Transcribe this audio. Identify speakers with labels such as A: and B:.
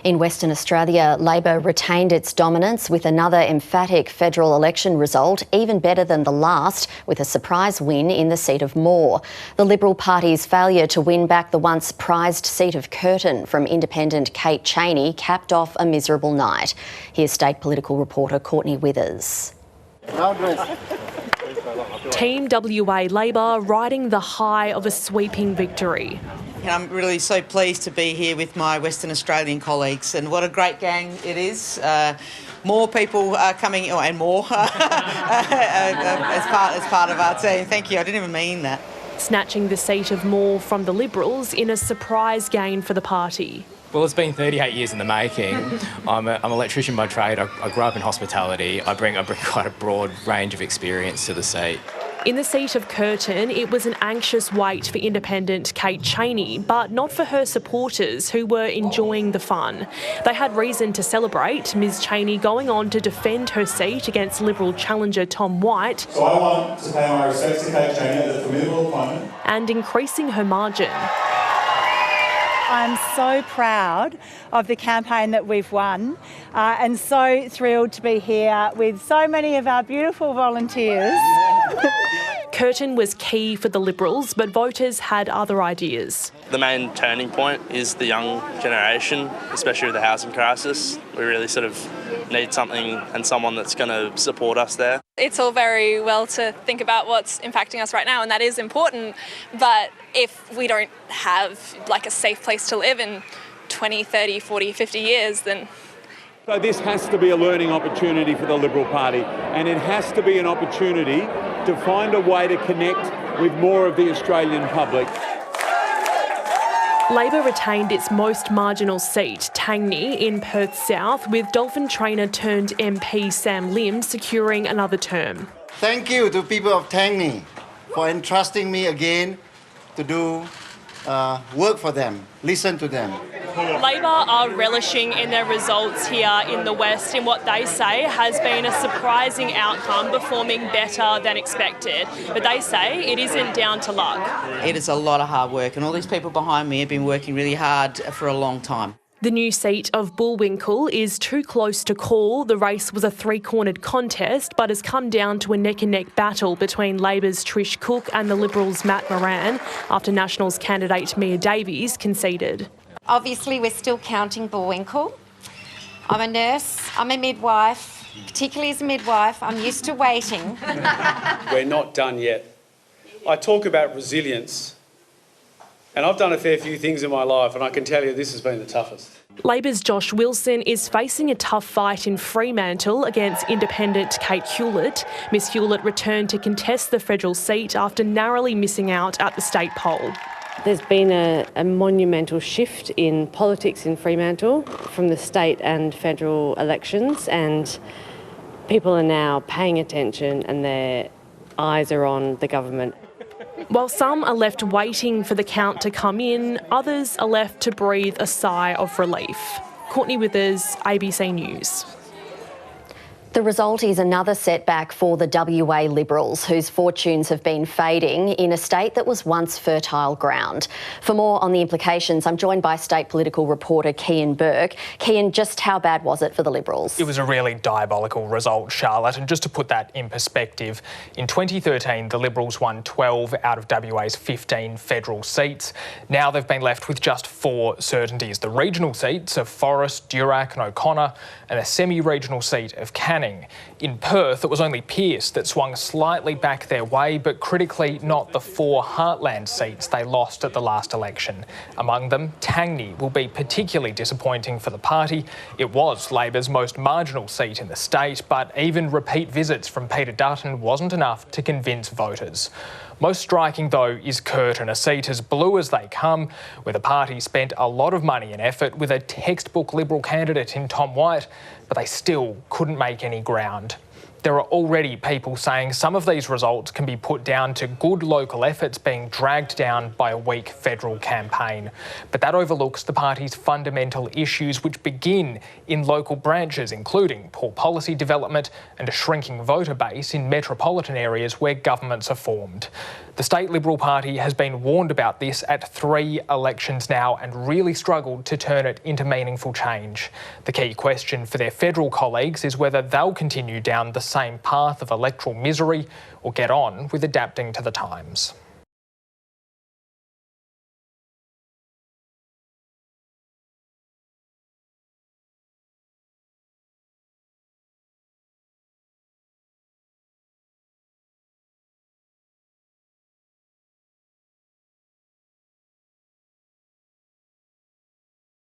A: In Western Australia, Labor retained its dominance with another emphatic federal election result, even better than the last, with a surprise win in the seat of Moore. The Liberal Party's failure to win back the once prized seat of Curtin from independent Kate Chaney capped off a miserable night. Here's state political reporter Courtney Withers.
B: Team WA Labor riding the high of a sweeping victory.
C: And I'm really so pleased to be here with my Western Australian colleagues, and what a great gang it is. More people are coming, and more as part of our team. Thank you. I didn't even mean that.
B: Snatching the seat of Moore from the Liberals in a surprise gain for the party.
D: Well, it's been 38 years in the making. I'm an electrician by trade. I grew up in hospitality. I bring quite a broad range of experience to the seat.
B: In the seat of Curtin, it was an anxious wait for independent Kate Chaney, but not for her supporters who were enjoying the fun. They had reason to celebrate, Ms Chaney going on to defend her seat against Liberal challenger Tom White.
E: So I want to pay my respects to Kate Chaney as a formidable opponent.
B: And increasing her margin.
F: I'm so proud of the campaign that we've won and so thrilled to be here with so many of our beautiful volunteers.
B: Curtin was key for the Liberals, but voters had other ideas.
G: The main turning point is the young generation, especially with the housing crisis. We really sort of need something and someone that's going to support us there.
H: It's all very well to think about what's impacting us right now, and that is important, but if we don't have like a safe place to live in 20, 30, 40, 50 years, then...
I: So this has to be a learning opportunity for the Liberal Party, and it has to be an opportunity to find a way to connect with more of the Australian public.
B: Labor retained its most marginal seat, Chaney, in Perth South, with Dolphin trainer turned MP Sam Lim securing another term.
J: Thank you to people of Chaney for entrusting me again to do work for them, listen to them.
B: Labor are relishing in their results here in the West in what they say has been a surprising outcome, performing better than expected. But they say it isn't down to luck.
C: It is a lot of hard work, and all these people behind me have been working really hard for a long time.
B: The new seat of Bullwinkle is too close to call. The race was a three-cornered contest, but has come down to a neck-and-neck battle between Labor's Trish Cook and the Liberals' Matt Moran after Nationals candidate Mia Davies conceded.
K: Obviously, we're still counting Bullwinkle. I'm a nurse, I'm a midwife, particularly as a midwife, I'm used to waiting.
L: We're not done yet. I talk about resilience, and I've done a fair few things in my life, and I can tell you this has been the toughest.
B: Labor's Josh Wilson is facing a tough fight in Fremantle against independent Kate Hewlett. Miss Hewlett returned to contest the federal seat after narrowly missing out at the state poll.
M: There's been a monumental shift in politics in Fremantle from the state and federal elections, and people are now paying attention and their eyes are on the government.
B: While some are left waiting for the count to come in, others are left to breathe a sigh of relief. Courtney Withers, ABC News.
A: The result is another setback for the WA Liberals, whose fortunes have been fading in a state that was once fertile ground. For more on the implications, I'm joined by state political reporter Kian Burke. Kian, just how bad was it for the Liberals?
N: It was a really diabolical result, Charlotte, and just to put that in perspective, in 2013 the Liberals won 12 out of WA's 15 federal seats. Now they've been left with just 4 certainties. The regional seats of Forrest, Durack and O'Connor, and a semi-regional seat of Canning. In Perth, it was only Pearce that swung slightly back their way, but critically not the 4 heartland seats they lost at the last election. Among them, Chaney will be particularly disappointing for the party. It was Labor's most marginal seat in the state, but even repeat visits from Peter Dutton wasn't enough to convince voters. Most striking, though, is Curtin, a seat as blue as they come, where the party spent a lot of money and effort with a textbook Liberal candidate in Tom White, but they still couldn't make any ground. There are already people saying some of these results can be put down to good local efforts being dragged down by a weak federal campaign. But that overlooks the party's fundamental issues, which begin in local branches, including poor policy development and a shrinking voter base in metropolitan areas where governments are formed. The State Liberal Party has been warned about this at 3 elections now and really struggled to turn it into meaningful change. The key question for their federal colleagues is whether they'll continue down the same path of electoral misery or get on with adapting to the times.